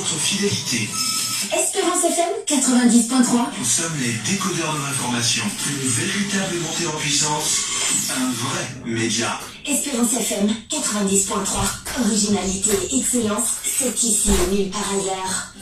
votre fidélité. Espérance FM 90.3. Nous sommes les décodeurs de l'information. Une véritable montée en puissance. Un vrai média. Espérance FM 90.3. Originalité et excellence, c'est ici nulle par ailleurs.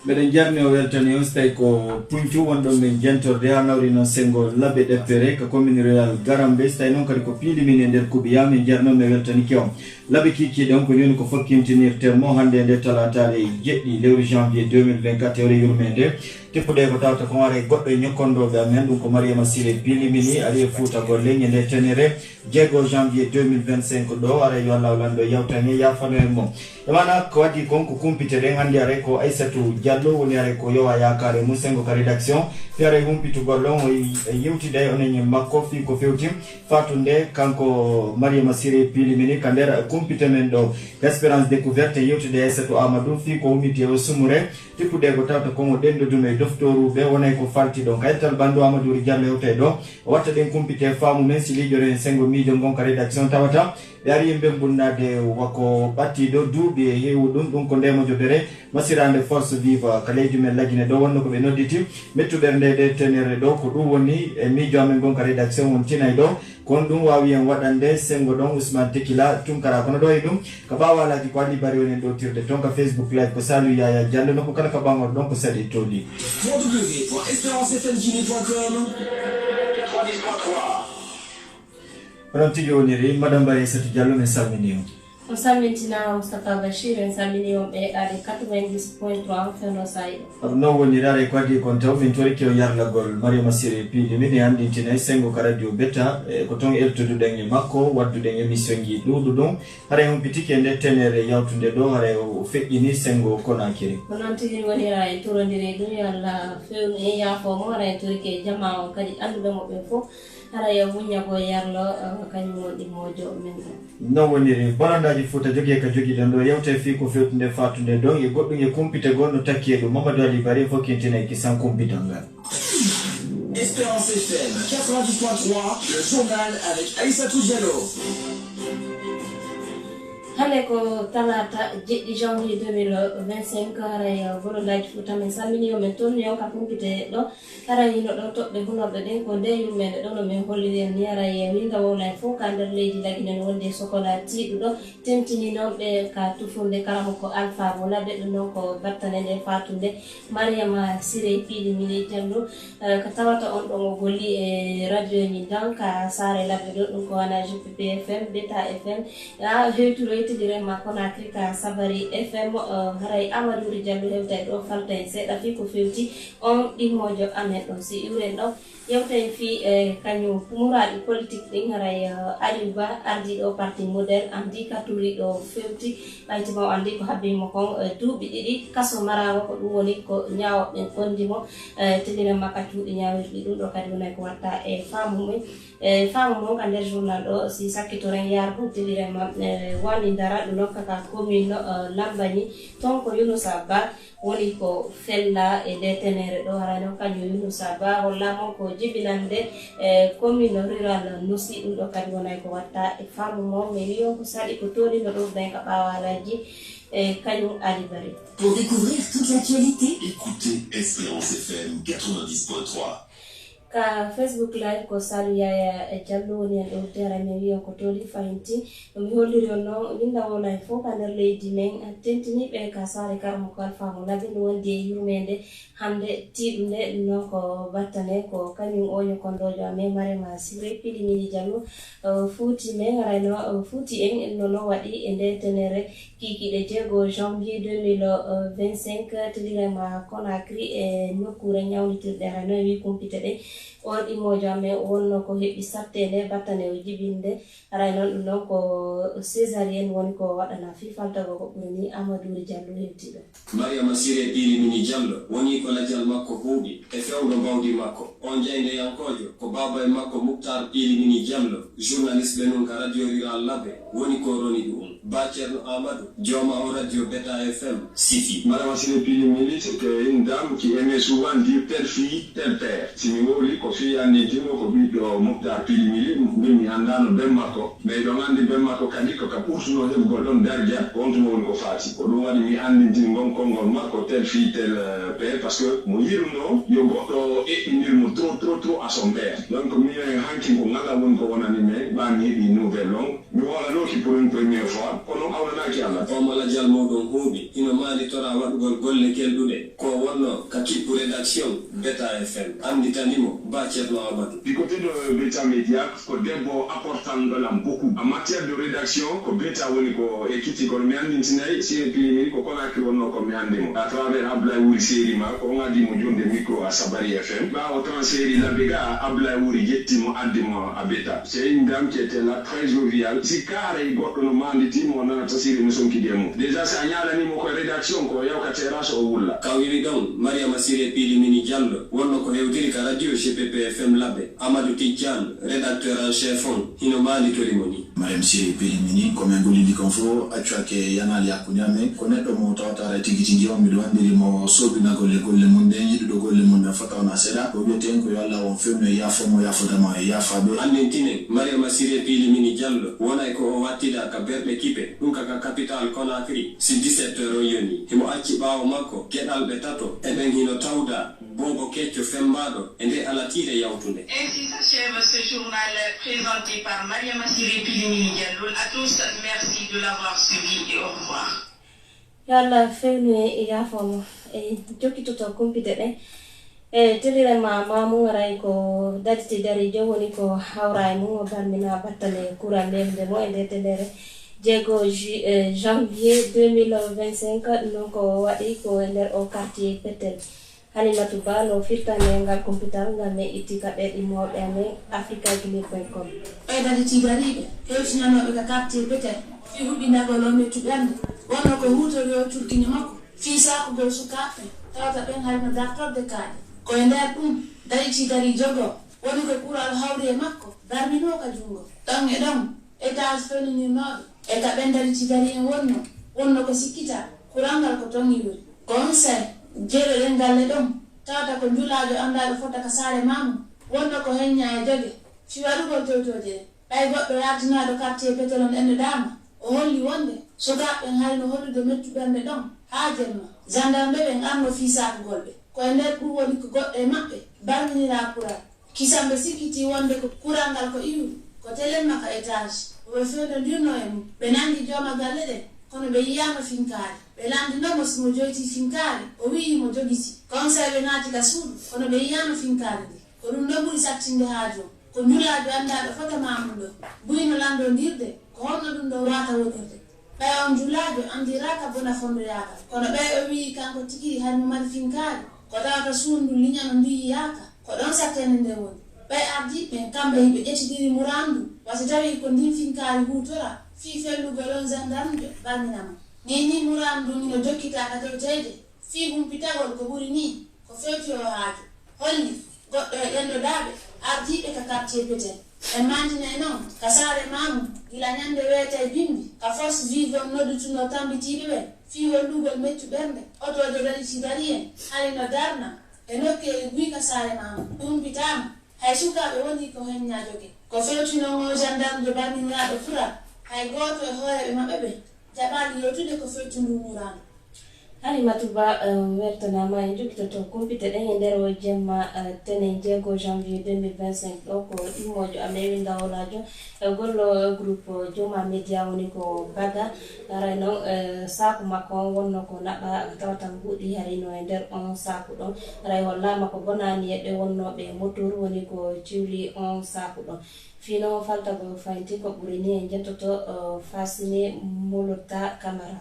Meden jarni o weltani on stay ko puncu wonɗon min jentorde ha nawrino sengo labbe ɗeppere ko commune rural garambe stay noon kadi ko piili min e nder kubiya min jarno mi weltani kew labbe kikiɗe on ko joni ko fokkintinirtemo hande nde talatare jeɗɗi lewru janvier 2024 tewre yurmede teppuɗe ko tawta ko ware goɗɗo e ñokkondoɓe amen ɗum ko mariama siré pilimini ari e fouta golle ñande tenere 6 janvier 2025 ɗo ara yo allah lanɗo yawtani yafano en mo e mana ko waɗi kon ko kumpite ɗen hannde are ko aissatou diallo woni are ko yowa yakare musengo ka rédaction fi are humpitugol ɗon o yewtida e oneñe makko fi ko fewti fatunde kanko mariama siré pilimini ka nder kumpite men ɗo espérance découverte yewtida e aissatou amadou fi ko hummiti o sumure teppuɗe ko tawta kongo ɗendoduno e doftoruɓe wonay ko falti ɗon kaytal bandu amadou diallo yewte ɗo o watta ɗen kumpite faamu men si lijoɗen sengo miijo gon ka rédaction tawata ɓe ari yimɓe bunnade wako ɓattiɗo duuɓi e heewu ɗum ko ndemo jobere masirande force vive ka leydi men lagine ɗo wonno ko ɓe nodditi mettuɓerde ɗe tenere ɗo ko ɗum woni e miijo amen gon ka rédaction won tinay ɗo kono ɗum wawi en waɗande sengo ɗon ousmane tekila tunkara kono ɗo e ɗum ko ɓawalaji ko alli bari wonen ɗo tirde toon ka facebook live ko salu yaya diallo nokko kala ka ɓaŋoto ɗon ko saɗi tolli www.espérancefmguinée.com. onon tigi woniri madame bari aissatou diallo mi salmini on on salmintina Moustapha Bachir en salmini on ɓe ɗaɗe 90.3 feno sayiɗo aɗum noon woni rare ko addi kon taw min toriki o yarlagol mariama siré piili min e andintinayi sengo ka radio betta ko toon eltoduɗen e makko wadduɗen émission ji ɗuɗu ɗum haray humpitiki e nde tenere yawtude ɗo haray o feƴƴini sengo konakiri ko noon tigi wonira en torodiri ɗum yo allah fewnu en yaafomo hara en toriki e jama on kadi anduɓe mo ɓe fof hara yo muña ko yarlo kañum woni mojo men ɗo non woniri bolandaji fouta jogui ka joguiɗen ɗo yewte fi ko fewtude fatude ɗon e goɗɗum e kumpite gonno takki e ɗum mamadou ali bari fokkintine e kisan kumpital ngal. Espérance FM 90.3, le journal avec Aissatou Diallo. hande ko talata jeɗɗi janvier 2025 haray bolondaji fouta men salmini men toon yonka kumpite ɗo haray no ɗo toɓɓe hunorɗe ɗen ko nde yummeɗe ɗo no min holliri en ni haray winda wowlay fof ka nder leydi laginen wonde sokola tiiɗu ɗo tentini noon ɓe ka tufunde kalamo ko alpha mo labbe ɗum noon ko battane nde fatunde mariama siré pilimini diallo ko tawata on ɗon o golli e radio ni dan ka saare labbe ɗo ɗum ko wana gpp fm beta fm a hewturoy direma Conakry ka sabari fm haray amadou diallo hewtay ɗo faltay seeɗa fi ko fewti on ɗimmojo amen ɗo si iwren ɗo yewtay fi kañum muraɗi politique ɗin haray aliou ba ardiɗo parti modèle andi ka turiɗo fewti ɓaytima o andi ko habbimo kon duuɓi ɗiɗi kaso marama ko ɗum woni ko ñawoɓen ondimo teɗirema ka cuuɗi ñawirɗi ɗum ɗo kadi wonay ko watta e faamu mum faamu mo ka nder journal ɗo si sakkitoren yaar ko teɗirema wani dara ɗum ɗon kaka commune lambani ton ko Younoussa Ba woni ko fella e nde tenere ɗo harani on kañum Younoussa Ba hollama ko jibinande commune rural Noussi ɗum ɗo kadi wonay ko watta e faamu mo mais wiyo ko saɗi ko toɗino ɗo dañ ka ɓawalaji kañum Ali Bari. Pour découvrir toute l'actualité, Écoutez Espérance FM 90.3. ka Facebook live ko salu yaya e jallo woni en ɗo tera men wiya ko toli fahimti ɗum holliri on noon winda wonay fof ka nder leydi men tentiniɓe ka saare karmo ko alfamo labi ɗum wondi e yurmede hande tiɗude ɗum noon ko battane ko kañum oño kondojo amen mariama siré pilimini diallo fuuti men harayno fuuti en nono waɗi e nde tenere kikiɗe 6 janvier 2025 tilirema Conakry e nokkure ñawnitirɗe harayno e wi kumpite ɗe on ɗimmojo amen wonno ko heɓi sattede battane o jibinde haray noon ɗum ɗon ko césarienne woni ko waɗana fifaltago ko ɓuri ni amadou diallo hewtiɗo mariama siré pilimini diallo woni ko ladial makko huuɓi e fewdo mbawdi makko on jeydeyankojo ko baba e makko moutar pilimini diallo journaliste ɓe noon ka radio rural labbe woni ko roni ɗum ba ceerno amadou jooma o radio beta fm sifi mariama siré pilimini c'est une dame qui aimait souvent dire telle fille tel père si mi wowli wuli ko fi andi tino ko bido Muktar Pilimili min andano bemmako mais do andi bemmako kadi ko ka poursuno de godon darja on to won ko fati ko dum wadi mi andi tin gon kongol makko tel fi tel père parce que mo yiruno yo goddo e indir mo trop à son père donc mi hanki ko ngala won ko wonani me ba mi hebi nouvelle longue mi wala lo ki pour une première fois ko non awna ki Allah o mala jal modon hobi ino mali tora wadugol golle keldude ko wonno ka ki pour rédaction Beta FM andi tanimo ba Thierno Amadou du côté de Beta Media ko debbo important dolam beaucoup en matière de rédaction ko Beta woni ko ekiti ko mi andi tinay si pili ko kona ki wonno ko mi andi mo à travers Ablaye Wuri Seri ma ko ngadi mo jonde micro à Sabari FM ba o transférer la bega Ablaye Wuri jetti mo addi mo a Beta c'est une dame qui était là très joviale si carré goddo no mandi timo na tasiri mo sonki demo déjà sa nyala ni mo ko rédaction ko yaw ka terrasse o wulla kawiri don Mariama Siré Pilimini Diallo wonno ko hewtiri ka radio GPP FM Labbe Amadou Tidjane rédacteur en chef on hino mali tolimoni Mariama Siré Pilimini comme ngoli di konfo accuake yanali akunyame ko neddo mo tawtara tigiti ndio mi do andiri mo sobi na golle monde yidu do golle monde fata ona seda ko bieten ko yalla on femme ya fomo ya fodama ya fabe andintine Mariama Siré Pilimini Diallo wona ko wattida ka berde kipe dum ka capital Conakry si 17 yoni himo acci bawo makko gedal be tato e ben hino tawda bongo keccio fembado e nde alatire yawtunde. Ainsi s'achève ce journal présenté par Mariama Siré Pilimini Diallo. À tous, merci de l'avoir suivi et au revoir. Yalla fewnu e yafomo e jokkitoto kumpite ɗe e telire mamu waray ko daditi dari jowoni ko hawra e mum o balmina battale courant ndemde mo e nde telere jego janvier 2025 non ko waɗi ko nder o quartier petel Halimatu Ba no firtane ngal computer ngal ne itika ɓe ɗimoɓe ame africaguinée.com ɓeydade tidariɓe hewtinanoɓe ka quartier petel fi huɓɓindagol o mettuɓe ande wonno ko hutori o turkini makko fi sakugol sukaɓe tawata ɓen hayno dartorde kaaɗe koye nder ɗum dariti dari jogo woni ko ɓural hawri e makko darmino ka jungo ɗon e ɗon étage feninirnoɓe e ka ɓen dariti dari en wonno ko sikkita kurangal ko ton yiwri conseil jeere ɗen galle ɗon tawata ko njulajo andaɗo fota ka saare mamu wonno ko heñña e joge fi waɗugol tewtoje ɓay goɗɗo yardinaɗo quartier petel on ende dama o holli wonde sukaɓeɓen hayno hollude mettuɓernde ɗon ha jemma gendarme ɓen arno fisakugol ɓe koye nder ɗum woni ko goɗɗo e maɓɓe barminira kural kisamɓe sikkiti wonde ko kural ngal ko iwri ko telemma ka étage oɓe fewnodirno e mum ɓe nangi jooma galle ɗen kono ɓe yiyama finkaare ɓe landinomo simo joyti finkaare o wi'i mo jogiti conseil ɓe naati ka suudu kono ɓe yiyama finkaare nde ko ɗum ɗo ɓuri sattinde haa jom ko njulajo anndaɗo fota mamum ɗo buyino landodirde ko honno ɗum ɗo wata wonirde ɓay on njulajo andiraka bona fondoyaka kono ɓay o wi'i kanko tigiri haymo mari finkaare ko tawata suundu liñano ndiyiyaka ko ɗon sattene nde woni ɓay ardiɓe kamɓe hiɓe ƴettidiri murandu wasi tawi ko ndin finkaari hutora fii fellugol on gendarme balminama ni murandu ni no jokkitaka tewteyde fii humpitagol ko ɓuri ni ko fewti o haaju holli goɗɗo e ɗenɗoɗaɓe ardiɓe ka quartier petel en mandine noon ka saare mamu gila ñande weete bimbi ka force vive on noddutuno tambitiɓe ɓen fii hollugol mettu ɓernde otojo dariti dari en halino darna e nokkeli guy ka saare mamu humpitama hay sukaɓe woni ko henña jogue ko fewtinomo gendarme de barminiraɓe fura hay goto e hooreɓe maɓɓe ɓe jaɓali yettude ko fewtundu murano Halimatu Ba wertanama en jokkitoto kumpite ɗen e nder o jemma tenen 6 janvier 2025 ɗo ko ɗimmojo amewi ndawolajo gollo groupe Joma Media woni ko Baga aray noon saku makko on wonno ko naɓa tawata mbuɗi harino e nder on saku ɗon aray hollama ko bonani eɓe wonnoɓe motour woni ko ciwli on saku ɗon fino faltago faynti ko ɓuri ni en jettoto Fasine Molota Camara.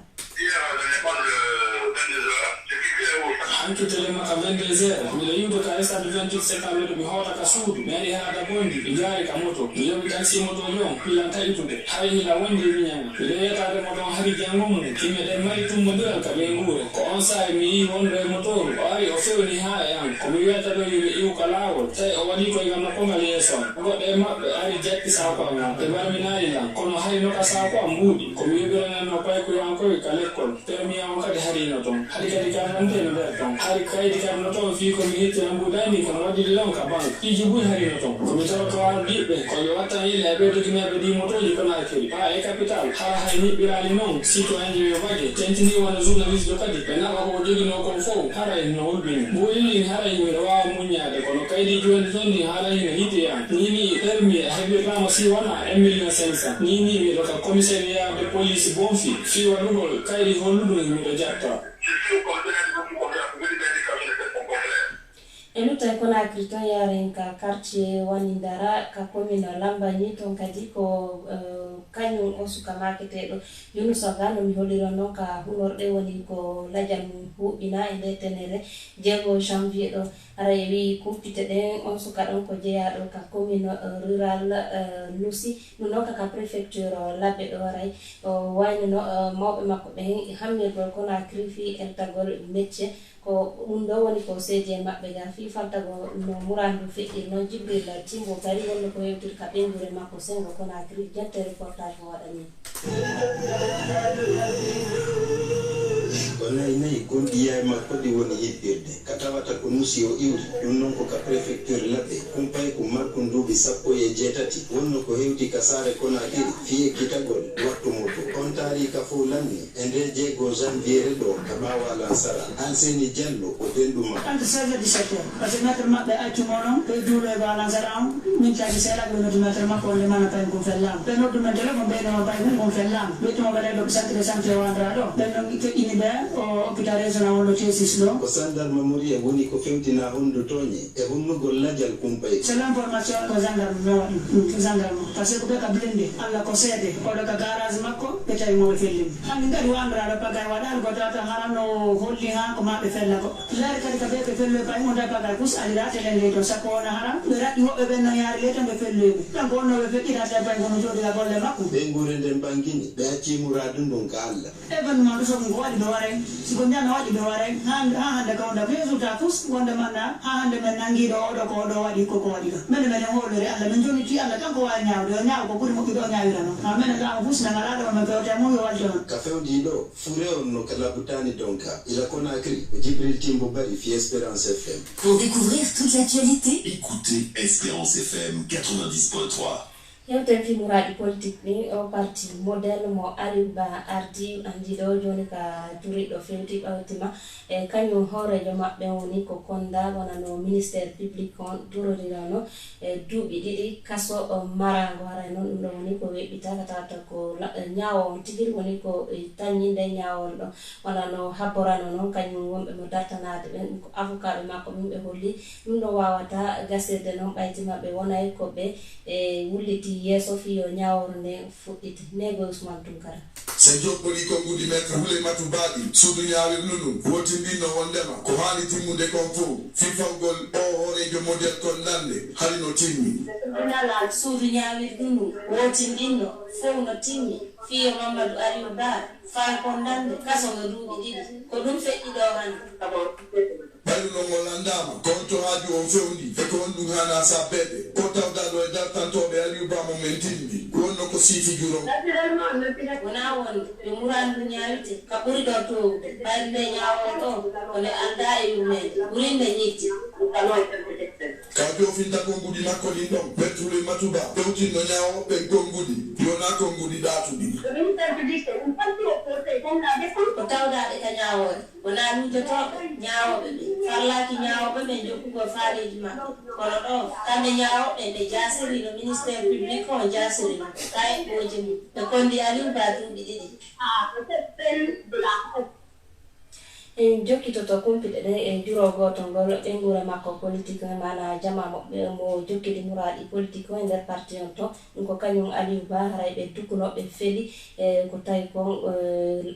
anki telema ka 22h miɗo yiwde ka stade 28 mi hawta ka suudu mi ari haada bondi mi jaari ka moto mi yoɓi taxi moto jon pilan taƴitude hay hila wondi miñama miɗo yetade moto on hari jango mum timmeɗen mari tummodiral ka ɓe nguure ko on sahi mi yi wonɗo e motoru o ari o fewni ha e an komi wiyata ɗo yimi iw ka laawol tawi o waɗi koye gam nokkomal yeeso goɗɗo e maɓɓe ari jaɓɓi sako am ɓe barminali lan kono hari no ka sa ko ambudi ko mi bela no pay ko yan ko ka lekkol termi am kadi hari no ton hari kadi kan ande no der ton hari kaydi kan no ton fi ko mi hetti ambudani kan wadi lon ka bank iji bu hari no ton ko mi taw ko an bibe ko yo wata ile be do dina be di moto ji ko na kiri ha e capital ha hay ni birali non sito anje yo bage tentini wana journalist do kadi be na ko jogi no ko fo hara no holbin bo ili hara ni wa munya de ko no kaydi joni ton ni hara ni hiti ya ni termi habe ramo si wana 1,500,000 ni mi do ka commissariat de police bonfi fi wadugol kaydi holludo mi do jatta eluta kona kriton yaren ka quartier wanindara ka commune lamba ni ton kadi ko kanyu osuka market do yunu sagano mi holiro no ka hunorde woni ko lajam hu ina inde tenere jego janvier do ara yewi kumpite den osuka don ko jeya do ka commune rural lusi no ka prefecture labbe do ray o wayno no mawbe makko be hammi do kona krifi eltagol métier ko undo woni ko seje mabbe ga fi falta go no murandu fedir no jibril la timbo kari wonno ko yewtir ka bengure makko sengo kona kri jette reportage wadani wala inay ko diya makko di woni yibbirde katawata ko musio iwri dum non ko ka prefecture labbe kumpay ko marko ndubi sappo e jetati wonno ko hewti kasare kona kiri fiye kitagol wattu moto kontari ka fu lanni ende jego janvier do ka bawa lansara anseni jallo o denduma ante 16 parce que notre mabbe accu mono be dule ba lansara min taagi sela be no notre makko le mana tay ko fellam be no dum dele mo be no bay ko fellam be to mo be do santre wandra do be no ke inibe o opitare zona wolo tesis do ko sandal memoria woni ko fewtina hondo tonye e hunnugol lajal kumpay c'est l'information ko gendarme no gendarme parce que be ka blende alla ko sede o do ka garage makko be tay mo fellim an ngadi wandra do paga wadal ko tata harano holli ha ko mabbe fella ko lar kadi ka be felle pay mo da paga kus alira tele le to sako na haram be rat mo be no yaari le tambe felle tan ko no be fekira da pay ko no jodi la golle makko be ngure den bangini be acci muradun don ka alla even ma do so ko wadi do ware sikonya na wadi do ware hande ka onda resulta tous wonde manna hande men nangi do ko do wadi ko wadi men holore alla men joni ti alla tan ko wa nyaaw ko buri mo do nyaawira no men la bus na ngala do men ko ta mo yo waljo ka fewdi do fure on no kala butani donka ila kona kri Jibril Timbo bari fi Espérance FM. Pour découvrir toute l'actualité, écoutez Espérance FM 90.3. yewten fimuraɗi politique ni o parti modèle mo ariba ardi andiɗo joni ka turiɗo fewti ɓawtima e kañum hoorejo maɓɓe woni ko konda wonano ministére public on durodirano e duuɓi ɗiɗi kaso marango haray noon ɗum ɗo woni ko weɓɓita ka tawata ko ñaawo on tigiri woni ko tañinde ñaawol ɗo wonano habborano noon kañum wonɓe mo dartanade ɓen ko avocat ɓe makko ɓe holli ɗum ɗo wawata gasirde noon ɓayti maɓɓe wonay ko ɓe e wulliti yeso fiyo ñawor nde fuɗɗiti nego Ousmane Tunkara so joɓɓori ko ɓuɗi maître hule matu baɗi suudu ñawir nunum wotindinno wondema ko haali timmude kon fof fifalgol o horejo model kon lande harino timmi nalal suudu ñawir nunum wotindinno fof no timmi fiyo Mamadou Aliou Ba faa kon lande kasogo duuɓi ɗiɗi ko ɗum feƴƴi ɗo hande ɓayruno ngo landama konto haaju on fewndi e ko on ɗum hana sabbede ko tawdaɗo e dartantoɓe Aliou Ba mo men timmi wonno ko siifi jurom wona wonde ɓe murandu ñawite ka ɓuri ɗo towde ɓayde ñawol ɗo kone anda e yumede ɓurinde ñitti ka jofinta konngudi makko ɗin ɗon ɓettule matuba fewtinno ñawoɓe konngudi yona konngudi ɗatuɗi ko tawdaɗe ka ñawore wona lujotoɓe ñawoɓe ɓe fallaki ñawoɓe ɓe jokkugo faaleji maɓɓe kono ɗo kamɓe ñawoɓe ɓe jasiri no ministére public o jasiri no kayɓoji mum ɓe kondi Aliou Ba duuɓi ɗiɗi en jokkitoto kumpiɗe ɗe e juro goto ngol ɓe ngura makko politique mana jama moɓɓe mo jokkiɗi muraɗi politique o e nder parti on to ɗum ko kañum Aliou Ba haray ɓe dukkunoɓe feeli e ko tawi kon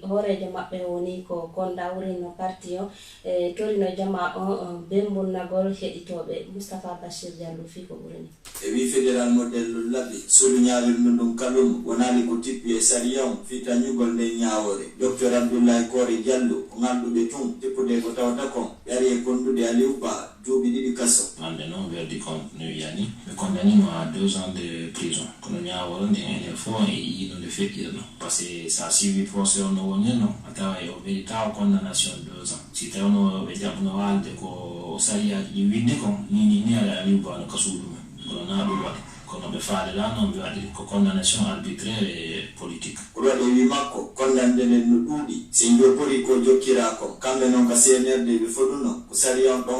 hoorejo maɓɓe woni ko konda wurino parti o e torino jama on bembulnagol heɗitoɓe Moustapha Bachir Diallo fi ko ɓurini e wi fédéral modèle labbi solu ñawirno ɗum kalum wonani ko tippi e sariya on fi tañugol nde ñawore docteur Abdoulaye Kore Diallo ko ngalɗuɓe tum teppude ko tawata kon yari e kondude Aliouba duuɓi ɗiɗi kaso ande noon verdict no wiyani ɓe condamnimo à 2 ans de prison kono ñaworo nde enen fof e yiino nde feƴƴirno par ce que sa suivi procès o no woni no a tawa e o weɗi tawa condamnation 2 ans si tawno ɓe jaɓno haalde ko sariyaji ɗi windi kon ni ala Aliouba no kasuɗum kono na ɗum waɗi kono ɓe faalila noon ɓe waɗi ko condamnation arbitraire et politique ko waɗi wi makko condamde nden no ɗuuɗi si jopori ko jokkira kon kamɓe noon ka CNRD ɓe foɗuno ko sariya on ɗo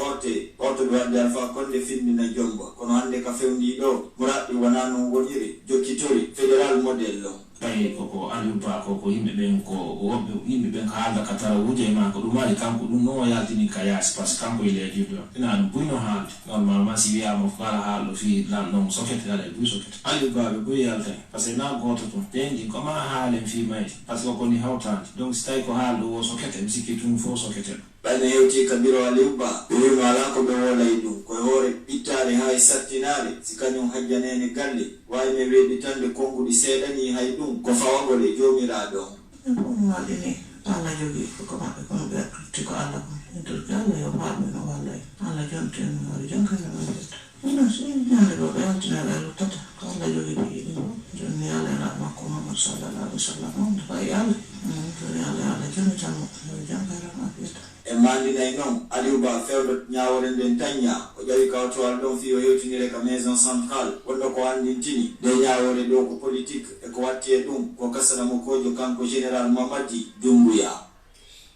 horto ɓe wadde Alpha Condé findina jomba kono hannde ka fewndi ɗo muraɗɗi wona noon woniri jokkitori fédéral modèle on tawi koko Aliouba koko yimɓe ɓen ko woɓɓe yimɓe ɓen ko haalda ka tara wuje ma ko ɗum waɗi kanko ɗum noon o yaltini ka yaasi par ce que kanko ile juɗɗo ina ɗum buyno haalde normalement si wiyama kala haalɗo fi lamɗon sokete ala e buy sokete Aliouba ɓe buy yaltani par ce que na goto toon ɓenɗi koma haalen fi mayde par ce que koni hawtande donc si tawi ko haalɗo wo sokete mi sikki tum fof sokete ɓayno hewti ka biro Aliouba ɓe wima ala ko ɓe wolay ɗum koye hoore ɓittare hay sattinare si kañum hajjanene galle wayme weɗitande konguɗi seeɗani hay ɗum ko fawagole jomiraɓe on waɗini Allah jogui koko maɓɓe kono ɓe akkitti ko Allah kon etoke Allah yo faɓe no wallay Allah jonten waɗi jonkane walleta non si ñande ɗo ɓe altinaɓe a luttata ko Allah jogui ɓe yiɗi joni Allah ena makko Muhammad sallallahu alaihi wa sallam on fayi Allah joni Allah joni tan waɗi jonkane afiyata e mandinay noon Aliouba fewɗo ñawore nden tañña o ƴawi kawtowal ɗon fi o yewtinire ka maison centrale wonɗo ko andintini nde ñawore ɗo ko politique e ko watti e ɗum ko kasanamo kojo kanko général Mamadi Doumbouya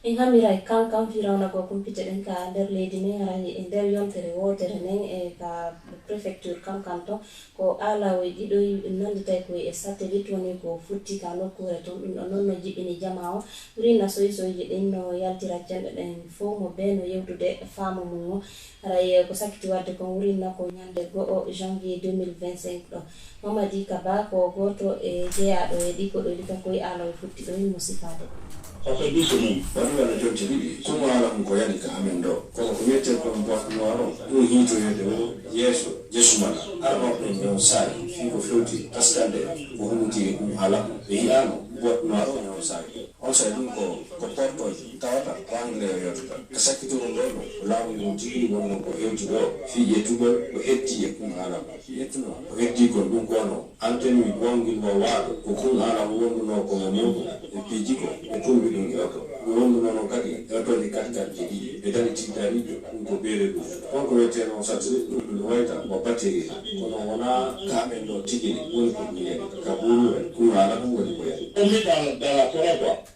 en hamiray kankan firawna ko kumpite ɗen ka nder leydi nden aray e nder yontere wotere nden e ka préfecture kankan to ko alawoye ɗiɗo nanditay koye e satellite woni ko futti ka nokkure toon ɗum ɗo noon no jiɓini jama o ɓurina soysoyji ɗin no yaltira canɗe ɗen fof mo be no yewtude faamu mum o aray ko sakkiti wadde kon wurinna ko ñande 1 janvier 2025 ɗo Mamadi Kaba ko goto e jeeyaɗo e ɗi ko ɗo ɗi kan koye alawoye futti ɗo yimmo sifade Ake diso ni, wani wana jonte bibi, kuma ala mkoyani ka amendo. Kwa kumete kwa mbafu nwaro, hito yode yeso, jesu mala. Arma kwenye nyonsai, fiko floti, taskande, uhumuti mhala, ano, buat nwaro nyonsai. Also, ko porto, tawata, wangle yotuka. Kasaki tu ndono, ulamu yunjiri, wano ko yotuka, fi yetuka, ko heti kumhala. Yetuno, ko heti ko dunkono. Antenu wangil wawado, kukumhala wongo no komamogo, pijiko, etumbi dungiwako. Wongo no kati, etoli kati jidi, etali titarijo, unko bere du. Wongo weteno satri, waita, wapatiri. Kono wana kamendo tigiri, woni kumye, kaburu, kumhala woni koya.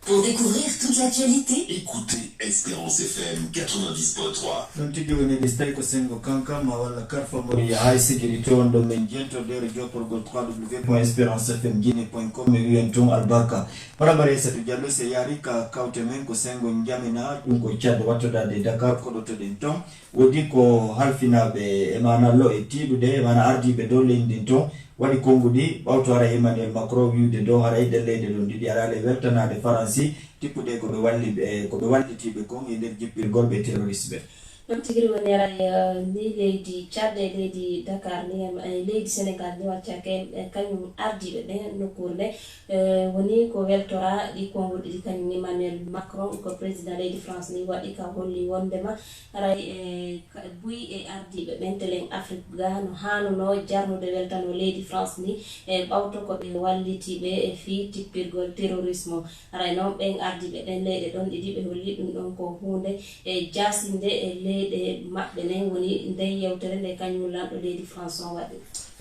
Pour découvrir toute l'actualité, écoutez Espérance FM 90.3. non tigi woni ɗi ko sengo kankama walla karfamori hay sigiri to ɗo min jentodere joporgol www.espérancefmguine.com e wiyen toon albaka paramare Aissatou Diallo se yari ka kawte men ko sengo jamina ɗum ko Tchad wattodade Dakar koɗotoɗen toon wodi ko halfinaɓe e mana lo e tiɗude e mana ardiɓe dow leydi ɗin toon waɗi konngudi ɓawto hara Emmanuel Macron wiwde dow hara ɗen leyde ɗon ɗiɗi arale weltanade Faransi tippude koɓe wallitiɓe kon e nder jippirgol ɓe terroriste ɓe ɗum tigiri woni aray ni leydi Tchad e leydi Dakar ni leydi Sénégal ni waccake kañum ardiɓe ɓe nokkure nde woni ko weltora ɗi konngol ɗiɗi kañum Emmanuel Macron ko président leydi France ni waɗi ka holli wondema aray buy e ardiɓe ɓen telen Afrique ga no hanuno jarnude weltano leydi France ni e ɓawto ko ɓe wallitiɓe e fi tippirgol terrorisme aray noon ɓen ardiɓe ɗen leyɗe ɗon ɗiɗi ɓe holli ɗum ɗon ko hunde e jasinde e leyɗe maɓɓe nen woni nden yewtere nde kañum lanɗo leydi France on waɗi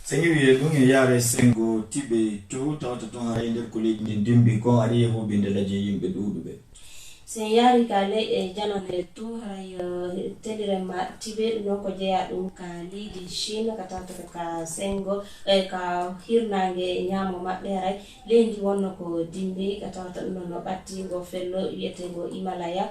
so ƴeewi ɗum e yaare sengo tiɓe to tawata toon hara e nder ko leydi ndin dimbi kon ari e huɓinde daje yimɓe ɗuuɗuɓe sen yaari ka leyɗe janane tout hay telirema tiɓe ɗum noon ko jeeya ɗum ka leydi Chine ka tawata ka sengo ka hirnange ñaamo maɓɓe aray leydi wonno ko dimbi ka tawata ɗum no ɓattingo fello wiyetengo Himalaya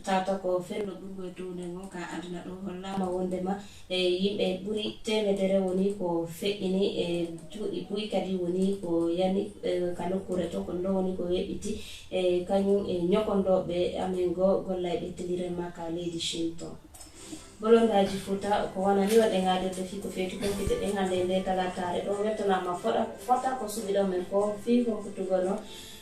tawata ko fello ɓurgo e dow nden on ka aduna ɗo hollama wondema e yimɓe ɓuri temedere woni ko feƴƴini e juuɗi buy kadi woni ko yani ka nokkure to ko ndo woni ko weɓɓiti e kañum e ñokondoɓe amen go golla e ɓettelirema ka leydi Chine to bolondaji Fouta ko wonani waɗe ngadirde fi ko feeti kompite ɗen hande nde talatare ɗo weltanama fota ko suɓiɗo men ko fi komputugol no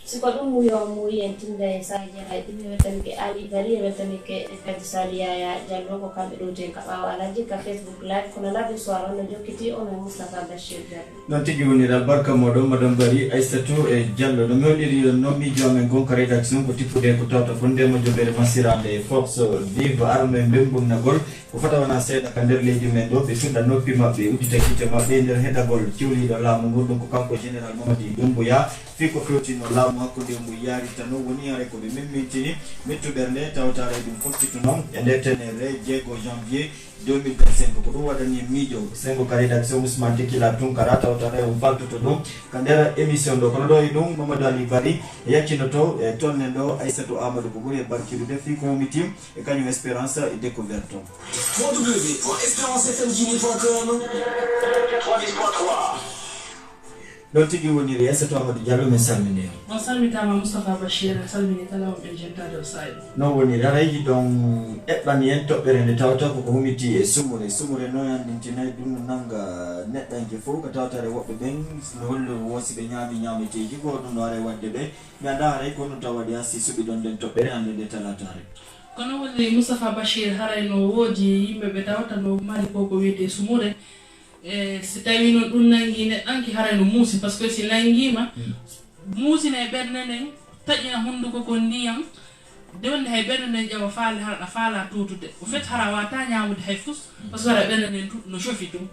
siko ɗum yo muri en tinde saji hay ɗum weltani ke Ali Bari weltani ke kadi Saliya ya Jallo ko kamɓe ɗo ten ka ɓawa alaji ka Facebook live kono labi soir on no jokkiti on e Moustapha Bachir Diallo non tigi woni barka moɗon madame Bari Aissatou e Diallo no mewɗiri no miijo men gonka rédaction ko tippude ko tawta ko ndema joɓere masirande force vive arme mbembunnagol ko fata wona seeɗa ka nder leydi men ɗo ɓe tuɗɗa noppi maɓɓe uddita kiite maɓɓe nder heɗagol ciwliɗo laamu ngon ɗum ko kanko général Mamadi Doumbouya fi ko fewtino laamu hakkude mbo yarita no woni hare ko ɓe memmintini mettuɓerde tawtare ɗum foftito noon e nder tenere 6 janvier 2025 ko ɗum waɗani miijo sengo ka rédaction Ousmane Tekila Tunkara tawtare on faltoto ɗum ka nder émission ɗo kono ɗo e ɗum Mamadou Ali Bari yaccinoto e tonnen ɗo Aissatou Amadou ko ɓuri e barkirude fi ko homiti e kañum espérance e découverte www.espérancefmjini.com 3.3 ɗon tigi woniri Aissatou Amadou Diallo min salmini on salmitama Moustapha Bachir salmini kala wonɓe jettade o sayi non woniri aɗa yiɗi ɗon eɓɓan yen toɓɓere nde tawata koko humiti e sumure noon andintinayi ɗum no nanga neɗɗanke fof ko tawtare woɓɓe ɓen no holli wosi ɓe ñameteji ko ɗum no ara wadde ɓe mi anda haray ko ɗum taw waɗi ha si suɓi ɗon nden toɓɓere hande nde talatare kono woni Moustapha Bachir haray no woodi yimɓe ɓe tawta no mari koko wiyete sumure si tawi noon ɗum nangi neɗɗanki haray no muusi par ce que si nangima muusina e ɓernde nden taƴina hunduko ko ndiyam de wonde hay ɓernde nden ƴewa faale haraɗa faala tutude au fait hara wata ñamude hay fus par ce que hara ɓernde nden no cofi tum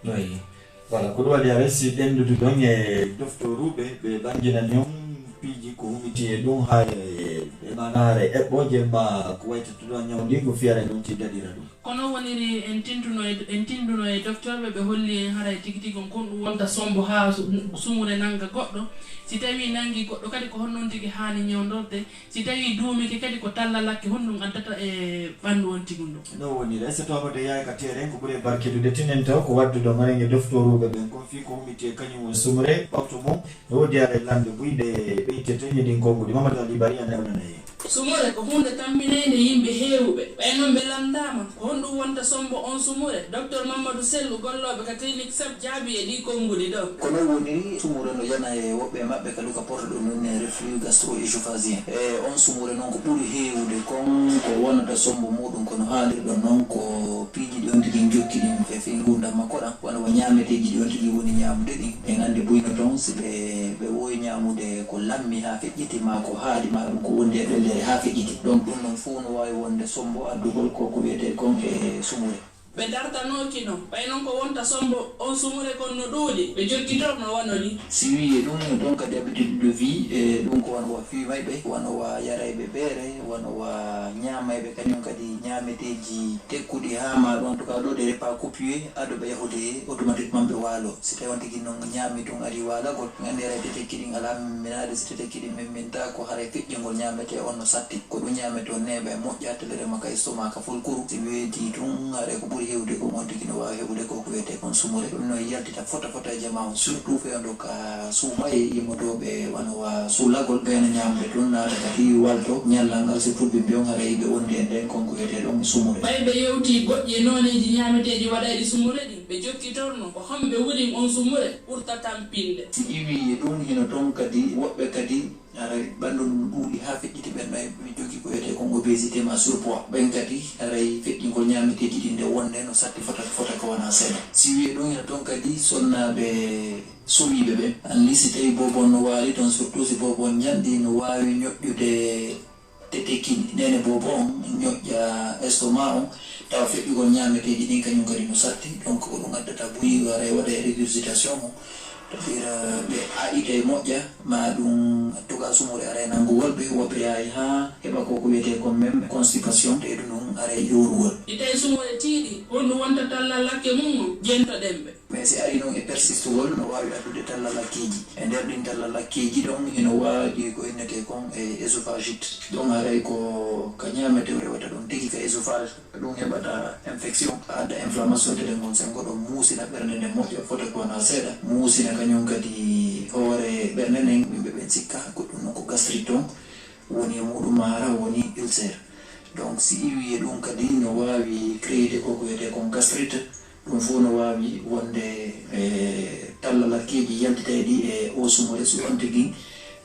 voilà ko ɗum waɗi a resi ɗendude ɗon e doftoruɓe ɓe ɓanginani on piiji ko humiti e ɗum ha e manare eɓɓoje ma ko waytatuɗo ñawdingo fiyara ɗum tiddaɗira ɗum kono woniri en tinduno e docteur ɓe holli en haray tigi tigi kon ɗum wonta sombo ha sumure nanga goɗɗo si tawi nangi goɗɗo kadi ko honnoon tigi haani ñewdorde si tawi duumike kadi ko tallalakke honɗum addata e ɓanndu on tigi ɗum non woniri Aissatou Amadou yahay ka teren ko ɓuuri barkedude tinen taw ko wadduɗo marange doftoruɓe ɓen kon fi ko humiti e kañum woni sumre ɓawtu mum no woodi are lande ɓuyde ɓeytete ñeɗin kongude Mamadou Ali Bari a newnanayi sumure ko hunde tamminede yimɓe heewɓe ɓay noon ɓe landama ko honɗum wonta sombo on sumure docteur Mamadou Sellu golloɓe ka clinique sab jaabi e ɗi konnguli ɗo kono woni sumure no yana e woɓɓe maɓɓe ka luka porte ɗo noon e reflux gastro-œsophagien e on sumure noon ko ɓuri heewde kon ko wonata sombo muɗum kono haalirɗon noon ko piiji ɗi on tigi jokki ɗin fefe gurdam makko ɗam wona wa ñaameteji ɗi on tigi woni ñaamude ɗin en andi buyno toon si ɓe wowi ñaamude ko lammi ha feƴƴiti ma ko haali ma ɗum ko wondi e ɗolle ha feƴƴiti donc ɗum noon fuu no wawi wonde sombo addugol ko wiyete kon e sumure ɓe dartanoki noon ɓay noon ko wonta sombo on sumure kon no ɗuuɗi ɓe jokkitorno wononi si wiye ɗum donc kadi habitude de vie e ɗum ko wono wa fimayɓe wono wa yarayɓe ɓeere wono wa ñamayɓe kañum kadi ñameteji tekkuɗi ha ma ɗum en tout cas ɗo ɗe repas copieux aɗoɓe yahude automatiquement ɓe waalo si tawi on tigui noon ñaami tun ari waalagol gandi arayde tekkiɗin ala minade si tekkiɗin memminta ko haray feƴƴingol ñamete on no satti ko ɗum ñamete on neeɓe moƴƴa tellere makka e stomac ka fulkuru si weeti tun haray ko ɓuuri hewde ko on tigi no wawi heɓude ko wiyete kon sumure ɗum no yaltita fota e jama on surtout fewndo ka suuma e yimmotoɓe wano wa suulagol gayna ñamde ɗum naata kadi walto ñallal ngal surtout ɓe mbiyon haara yiɓe wondi e nden konko wiyete ɗon sumure ɓay ɓe yewti goƴƴi e noneji ñameteji waɗayɗi sumure ɗin ɓe jokkitorno ko homɓe wuulim on sumure ɓurta tampinde si iwi ɗum hino toon kadi woɓɓe kadi aray ɓanndu ɗum ɗuuɗi ha feƴƴiti ɓen ɓay ɓe jogui ko wiyete kon obésité ma surpoids ɓen kadi aray feƴƴingol ñameteji ɗi nde wonde no satti fota ko wona seeɗa si wiye ɗum hino toon kadi sonnaɓe sowiɓe ɓe anli si tawi bobon no waali toon surtout si bobon ñanɗi no wawi ñoƴƴude tetekkiɗi nene bobon ñoƴƴa estomac on tawa feƴƴugol ñameteji ɗin kañum kadi no satti donc ko ɗum addata buyi aray waɗa régurgitation o tafira ɓe aɗita e moƴƴa ma ɗum tuga sumure aray nanngugol ɓe woɓɓe yahay ha heɓa koko wiyete comme même constipation te ɗum ɗum aray yoruwol itaye sumure tiiɗi honɗum wonta tallalakke mum jentoɗenɓe mais si ari noon e persistugol no wawi addude tallalakkeji e nder ɗin tallalakkeji ɗon hino waɗi ko innete kon e œsophagite ɗon aray ko ka ñamete rewata ɗum tigi ka œsophage ɗum heɓata infection adda inflammation de gon sen goɗo muusina ɓernde nde moƴƴa fota ko wona seeɗa muusina kañum kadi hoore ɓernde nden yimɓe ɓen sikka ko ɗum noon ko gastrique ton woni e muɗum mara woni ulcére donc si iwi e ɗum kadi no wawi créede koko wiyete kon gastrite ɗum fof no wawi wonde tallalakkeji yaltiteɗi e o sumore so on tigui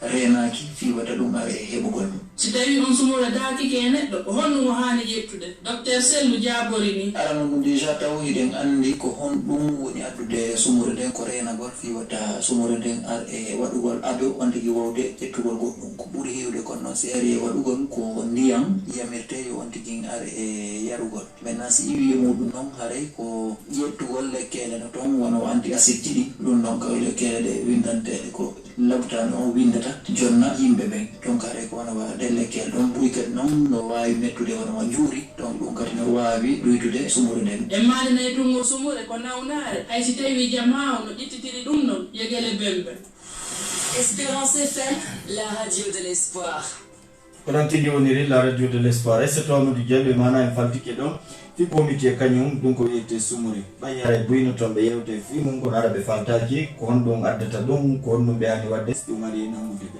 renaki fi wata ɗum are heɓugol mum. Si tawi on sumora daaki ke neɗɗo ko honno haani ƴettude docteur Sellu Jabori ni arano ɗum déjà taw hiɗen andi ko hon ɗum woni addude sumore nden ko renagol fi wata sumore nden ar e waɗugol ado on tigi wawde ƴettugol goɗɗum ko ɓuuri hewde kono noon si ari e waɗugol ko ndiyam yamirte yo on tigi ar e yarugol. Maintenant si iwi muɗum noon haray ko ƴettugol lekkele no toon wono anti acide ji ɗi ɗum noon kaw lekkele ɗe windanteɗe ko labtano on windata jonna yimɓe ɓen donc haray ko wona waɗe lekkel ɗon ɓuuri kadi noon no wawi mettude wonoma juuri donc ɗum kadi no wawi ɗoytude sumure nden. e malinayi tungo sumure ko nawnare hay si tawi jama no ƴettitiri ɗum noon yegele bembe. Espérance FM, la radio de l'espoir. Kono tigi woniri la radio de l'espoir e seto Amadou Diallo mana en faltike ɗon fi pomite kañum ɗum ko wiyete sumuri ɓayyare buyno toon ɓe yewte fi mum kono ara ɓe faltaki ko hon ɗum addata ɗum ko honɗum ɓe ani wadde ɗum ari namude ɓe.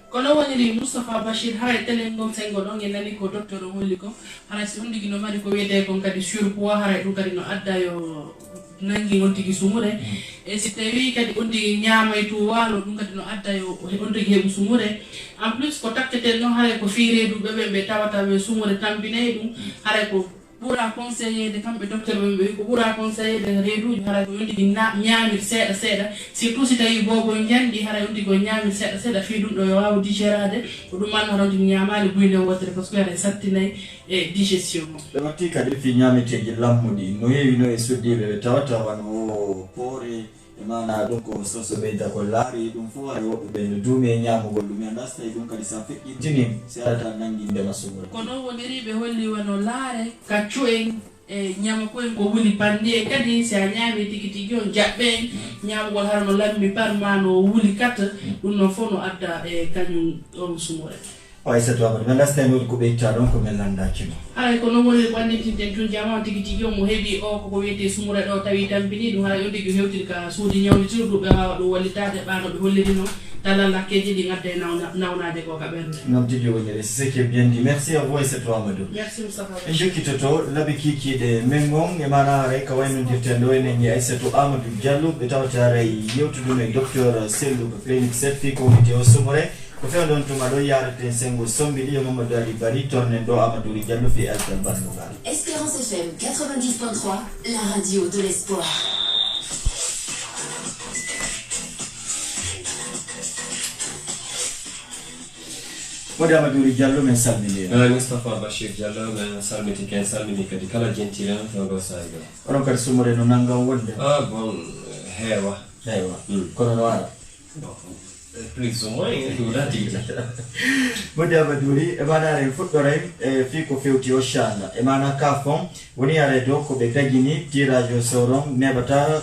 kono woniri Moustapha Bachir haray télé ngon sengo ɗon e nani ko docteur o holli ko haray si on ɗigi no mari ko wiyete kon kadi surpoids haray ɗum kadi no adda yo nangi on tigi sumure e si tawi kadi on tigi ñamaytu waalo ɗum kadi no adda yo on tigi heɓu sumure en plus ko takketen noon haray ko fi reeduɓe ɓe tawata ɓe sumure tampinayi ɗum haray ko ɓura conseillede kamɓe docteur ɓe ɓe ko ɓura conseillede reeduji haray ko yontigi ñamir seeɗa seeɗa surtout si tawi bobo jandi haray yontigi ko ñamir seeɗa seeɗa fi ɗum ɗo yo wawa digérade ko ɗum manno haɗa yontigi ñamali buyde wotere par ce que haray sattinayi e digestion mo ɓe watti kadi fi ñameteji lammuɗi no heewi no e soddiɓe ɓe tawata wano poore e mana ɗum ko soso ɓeyda ko laari ɗum fof hay woɓɓe ɓe no duumi e ñamugol ɗum en asta ɗum kadi sa feƴƴintini si arata nangi ndema sumore ko ɗon woniri ɓe holli wano laare kaccu en e ñama ko en ko woni pandi e kadi si a ñaami tigi tigi on jaɓɓe en ñamugol har no lammi par ma no wuli katta ɗum noon fof no adda e kañum on sumore. Aissatou Amadou men lastani woni ko ɓeyta ɗon ko men landakino haray ko noon woni ɓannintinten tun jama tigi tigi on mo heeɓi o koko wiyete sumure ɗo tawi tampini ɗum haray on tigi hewtiri ka suudi ñawlitirɗu ɓe wawa ɗum wallitade ɓano ɓe holliri noon talal lakkeji ɗi gadda e nawnade ko ka ɓernde noon tigi wonire c'est ce qui est bien dit. Merci à vous Aissatou Amadou. Merci Moustapha. en jokkitoto laaɓi kikiɗe men on e mana haray ka waynodirten ɗo enen e Aissatou Amadou Diallo ɓe tawata haray yewtuɗum e docteur Sellu ko clinique setfi ko wiyete o sumore ko fewn ɗon tuma ɗo yarate sengo sombiɗi yo Mamadou Ali Bari tonnen ɗo Amadou Diallo fi altal basmogal. Espérance FM 90.3, la radio de l'espoir. Wodi Amadou Diallo men salmini Moustapha Bachir Diallo men salmiti ken salmini kadi kala jentiren fewɗo sahiga onon kadi sumore no nanngam wonde bon heewa kono no ara plus ou moins ɗuɗa tigi wodi Amadou e manare fuɗɗoren e fi ko fewti o chanda e mana ka fon woni are dow ko ɓe dagini tirage au sort neɓata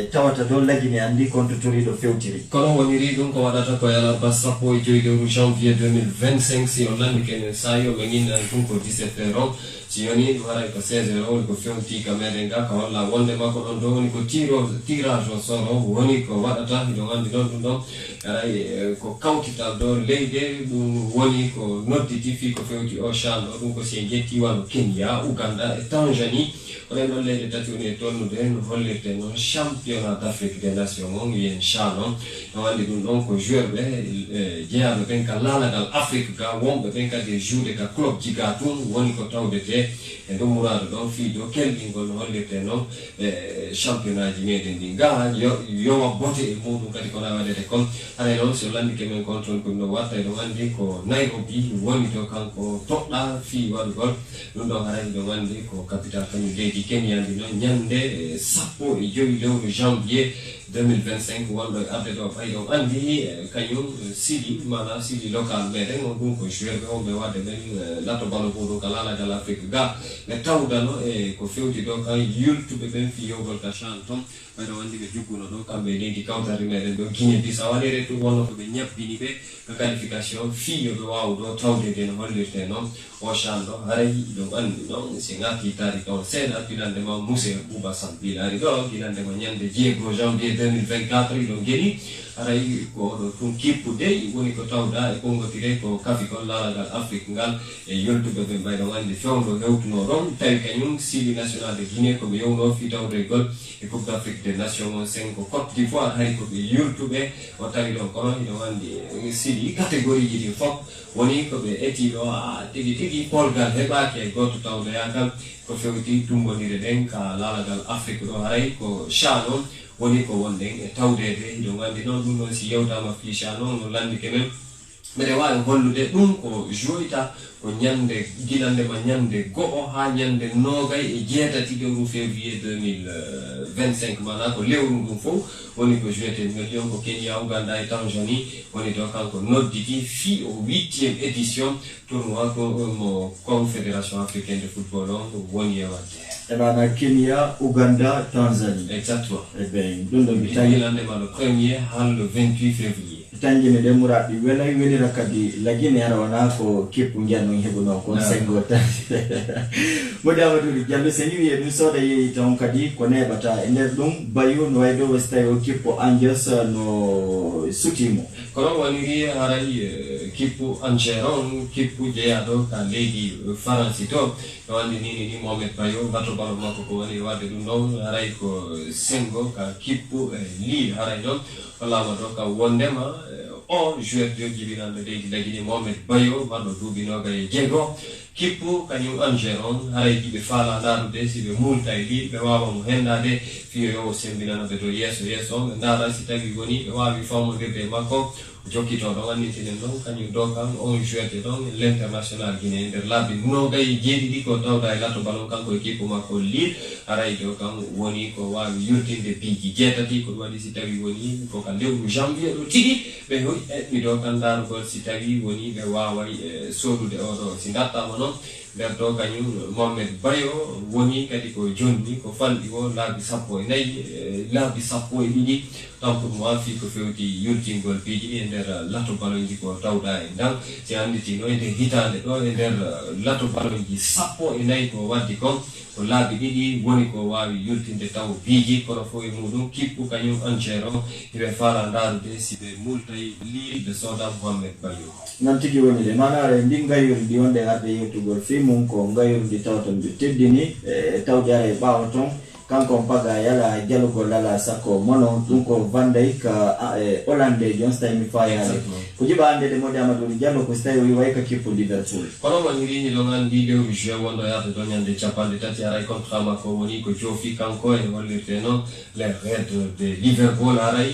tawata dow lagine andi compte toriɗo fewtiri kono woniri ɗum ko waɗata ko alarba sappo e joyi lewru janvier 2025 si on landi kene sayo ɓe guinnan ɗum ko 17 heures si yoni ɗum haray ko 16 heures woni ko fewti ka meɗen ga ka walla wonde makko ɗon ɗo woni ko tirage au sort woni ko waɗata hiɗon andi ɗon ɗum ɗon aray ko kawtital ɗo leyde ɗum woni ko nodditi fi ko fewti o chan ɗo ɗum ko si en jetti wano Kenya Ouganda e Tanzanie oɗen ɗon leyɗe tati woni e tonnude no hollirte noon championnat d'Afrique des nations on wiyen chan on no andi ɗum ɗon ko joueur ɓe jeeyaɓe ɓen ka laalagal Afrique ga wonɓe ɓen kadi e joude ka club ji ga tun woni ko tawdete e ɗum murado ɗon fi do kelɗingol no hollirte noon championnat ji meɗen ɗi ga yowa bote e muɗum kadi kono waɗete comme haray noon so landike men kon toon ko no watta e ɗum andi ko Nairobi woni to kanko toɗɗa fi waɗugol ɗum ɗon haray ɗum andi ko capital kañum leydi Kenya ndi noon ñande sappo e joyi lewru janvier 2025 wonɗo e arde ɗo fay ɗon andi kañum sili mana sili local meɗen on ɗum ko joueur ɓe on ɓe wadde ɓen latto balo muɗum ka laalagal Afrique ga ɓe tawdano e ko fewti ɗo kan yultuɓe ɓen fi yewgol ka chan ton ɓayɗo wandi ɓe jugguno ɗo kamɓe leydi kawtari meɗen ɗo Guinée Bissau waɗere ɗum wonno ko ɓe ñabbini ɓe ka qualification fi yoɓe waw ɗo tawdede no hollirte noon o chan ɗo haray ɗum andi noon si ngati tari kaw seeɗa pinande ma Mousse Bouba Sampil ari ɗo pinande ko ñande 10 janvier 2024 ɗo geli aray ko ɗo tun kippude woni ko tawda e ɓongotire ko kafi kon lalagal Afrique ngal e yoltuɓe ɓe mbayɗo andi fewdo hewtuno ɗon tawi kañum sili national de Guinée koɓe yewno fi tawde gol e coupe d'Afrique des nations 5 ko Côte d'Ivoire hay koɓe yurtuɓe o tawi ɗon kono ino andi sili catégorie ji ɗi fof woni koɓe etiɗo tigi tigi polgal heɓaki e goto tawde yakal ko fewti tumbodire ɗen ka lalagal Afrique ɗo haray ko cha noon woni ko wonɗen e tawdede hiɗo gandi noon ɗum noon si yewtama ficha noon no landike men mbeɗe wawi hollude ɗum ko joyta ko ñande guilandema ñande go'o ha ñande nogay e jeetati lewru février 2025 mana ko lewru ɗum fof woni ko jouete million ko Kenya Uganda e Tanzanie woni do kanko nodditi fi au 8e édition tournoi ko mo confédération africaine de football on woni e wadde ebana Kenya Uganda Tanzanie exactement e ben ɗum ɗo guilandema le 1er han le 28 février tangine de muraɓe welay welira kadi lagine ara wona ko keppu ngiyanno heɓuno kon sengo tan modi amadou diallo sen wiye ɗum sooda yeeyi taw kadi ko neɓata e nder ɗum bayu no way dow so tawi o kippo Angers no sutimo kono woniri haray kippu Angers on kippu jeeyaɗo ka leydi France to no andi ni Mohamed Bayo bato balo makko ko woni wadde ɗum ɗon haray ko sengo ka kippu Lille haray ɗon wallama ɗo ka wondema o joueur de jibinande leydi lagine Mohamed Bayo marɗo duuɓi noga e jeego kippu kañum Angers on haray jiɓe faala ndarude si ɓe multa e Lille ɓe wawa mo hendade fiyo yo sembinanoɓe to yeeso on ɓe ndaara si tawi woni ɓe wawi famodirde makko jokkitoɗo wannitinen ɗon kañum ɗo kam on jouete ɗon l'international guinéen nder laabi nogay jeeɗiɗi ko tawda e latto ballon kanko e kippu makko Lille haray ɗo kam woni ko wawi yurtinde piiji jeetati ko ɗum waɗi si tawi woni koka lewru janvier ɗo tigi ɓe eɓɓi ɗo kan darugol si tawi woni ɓe waway sodude oɗo si dattama noon nder to kañum Mohamed Bayo woni kadi ko jonni ko falɗi o laabi 14 laabi 12 tampur mo afi ko fewti yurtingol piiji ɗi e nder lato baloji ko tawda e ndan si anditino e nder hitande ɗo e nder lato baloji 14 ko waddi kon ko laabi ɗiɗi woni ko wawi yurtinde taw piiji kono fof e muɗum kippu kañum Angers o hiɓe faala ndarude si ɓe multay Lille ɓe sooda Mohamed Bayo non tigi woni de manare ndi gayurdi wonde arde yewtugol fi mum ko gayurdi tawton ɓe teddini tawde ara e ɓaawa ton kanko paga yala jalugol lala sakko mono ɗum ko Van Dijk Hollande jon so tawi mi fayade ko jiɓa andede modi Amadou Diallo ko so tawi o yiway ka kippu Liverpool kono woniri ni ɗon andi lewru juin wonɗo yarde ɗo ñande capanɗe tati aray contrat makko woni ko joofi kanko ene hollirte noon les Reds de Liverpool aray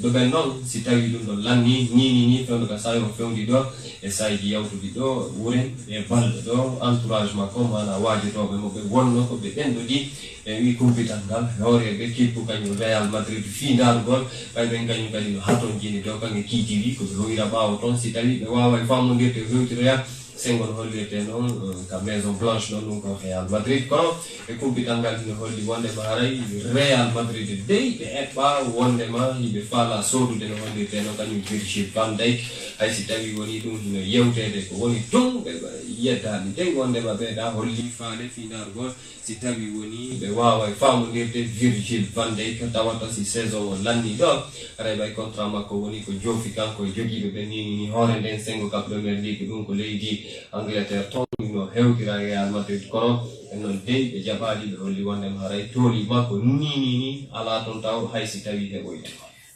ɗo ɓen noon si tawi ɗum ɗo lanni ni fewndo ka sawi o fewndi ɗo e sayji yawtuɗi ɗo wuren e balɗe ɗo entourage makko mana wajotoɓe mo ɓe wonno ko ɓe ɓenɗoɗi e wi kumpital ngal hewreɓe kippu kañum Real Madrid fi darugol ɓayɓen kañum kadi no haton jini ɗo kange kiitiwi koɓe hoyra ɓawo toon si tawi ɓe wawa famodirde hewtiroya sengo no hollirte noon ka maison blanche ɗon ɗum ko Real Madrid kono e kumpital ngal no holli wondema haray Real Madrid dey ɓe eɓɓa wondema yiɓe faala sodude no hollirte noon kañum Virgil van Dijk hay si tawi woni ɗum no yewtede ko woni ton ɓe yeddani dey wondema ɓeeɗa holli faale fi darugol si tawi woni ɓe wawa famodirde Virgil van Dijk tawata si saison o lanni ɗo haray ɓay contrat makko woni ko joofi kanko e jogiiɓe ɓe ni hoore nden sengo ka Premier League ɗum ko leydi Angleterre ton no hewtira Real Madrid kono en noon dey ɓe jaɓaɗi ɓe holli wondema haray tooli makko ni ala toon taw hay si tawi heɓoyta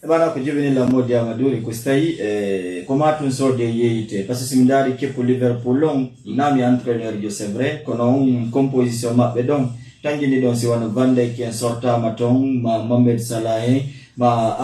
bana ko jibinilla modi Amadou ko so tawi ko matun sode yeyite par ce que somi daari keppu Liverpool on nami entraîneur jo c'est vrai kono on composition maɓɓe ɗon tangini ɗon si wona Van Dijk en sortama toon ma Mohamed Salah en ma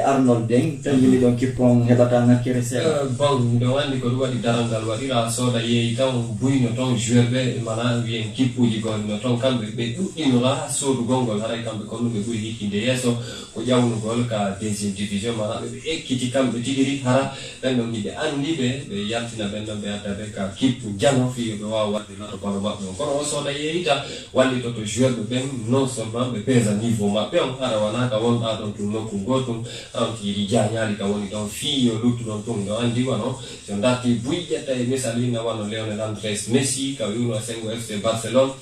Arnold den tangini ɗon kippon heɓata ngakkere seeɗa bon mbiɗo wandi ko ɗum waɗi darangal waɗira sooda yeeyi taw buyno toon joueur ɓe mana wiyen kippuji gonno toon kamɓe ɓe ɗuɗɗinora sodugol ngol haray kamɓe kon ɗum ɓe ɓuuri hikkinde yeeso ko ƴawnugol ka deuxiéme division mana ɓe ekkiti kamɓe tigiri hara ɓen ɗon ɗiɓe andi ɓe yaltina ɓen ɗon ɓe addaɓe ka kippu jano fiyo ɓe wawa wadde lato balo maɓɓe on kono o sooda yeeyita wallitoto joueur ɓe ɓen non seulement ɓe pesa niveau maɓɓe on hara wona ka wonɗa ɗon tum nokku gotum on tiiɗi jañali ka woni ɗon fiyo luttuɗon tum ɗo andi wano so darti buy ƴetta e misali na wano Lionel Andrés Messi ka wiwno sengo FC Barcelone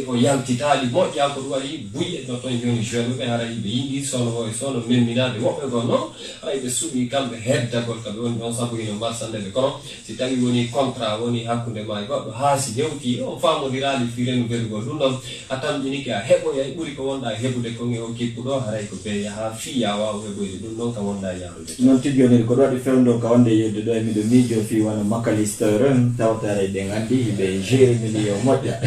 o yaltitaali moƴƴa ko ɗum waɗi buƴe ɗo toon joni jeune ɓe ara ɓe yiɗi sono memminade woɓɓe go noon hay ɓe suuɓi kamɓe heddagol kaɓe woni ɗon sabu ino mbarsandede kono si tawi woni contrat woni hakkude ma e goɗɗo ha si hewti on famodirali fi renouvelugol ɗum ɗon a tamƴinike a heɓoya ɓuuri ko wonɗa heɓude konge o kippuɗo haray ko ɓe yaha fiya wawa heɓoyde ɗum ɗon ka wonɗa yarude noon tigui yoniri ko ɗo waɗi fewdo ka wonde yedde ɗo e miɗo miijo fi wona macalisteren tawtare ɗen andi ɓe géri million moƴƴa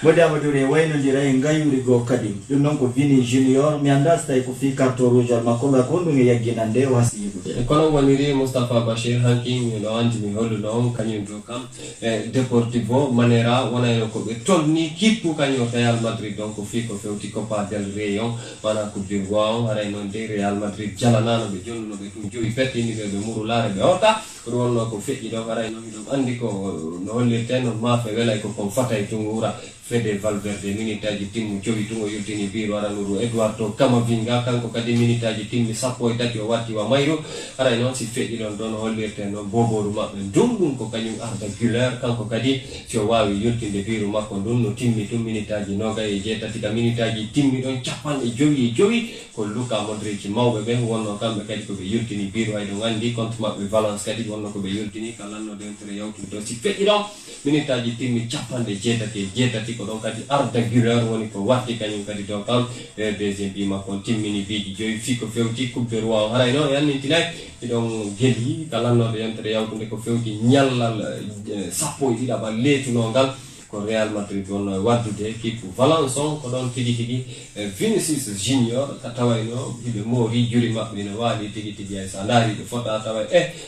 moƴƴi Amadou e waynodira e ngayuri goo kadi ɗum noon ko Vini Junior mi anda so tawi ko fi carton rouge al makko ga ko ɗum e yagginande o hasi yiɗude kono woniri Moustapha Bachir hanki mino andi mi holluno on kañum do kam e Deportivo Manera wonayno ko ɓe tolni kippu kañum Real Madrid donc fi ko fewti Copa del Rey on mana coupe du roi on haray noon de Real Madrid jalanano ɓe jonnunoɓe ɗum joyi pettiniɓeɓe murulare ɓe otta ko ɗum wonno ko feƴƴi ɗo haray noon ɗum andi ko no hollirte no maafe welay ko kon fatay tun wura Fede Valverde minitaji timmu jowi tungo yurtini biro aranuru Eduardo Camavinga kanko kadi minitaji timmi 13 o watti wa mayru haray noon si feƴƴi ɗon ɗon hollirte noon boboru maɓɓe ɗum ko kañum Arda Güler kanko kadi si o wawi yurtinde biro makko ɗum no timmi ɗum minitaji nogay e jeetati ka minitaji timmi ɗon 55 ko Luka Modric mawɓe ɓe wonno kamɓe kadi koɓe yurtini biro hay ɗon andi contre maɓɓe Valence kadi wonno koɓe yurtini ka lannode entere yawtude ɗo si feƴƴi ɗon minitaji timmi 57 ko ɗon kadi Arda Güler woni ko watti kañum kadi ɗo kam deuxiéme bi makko timmini biji joyi fi ko fewti coupe de roi haray noon e annintinay iɗon gueeli ka lannode yentere yawtude ko fewti ñallal 12 leetunongal ko Real Madrid wonno e waddude kippu Valence on ko ɗon tigi Vinicius Junior ka tawayno hiɓe moori juri maɓɓe no waali tigi ay sa ndaari ɓe fota tawa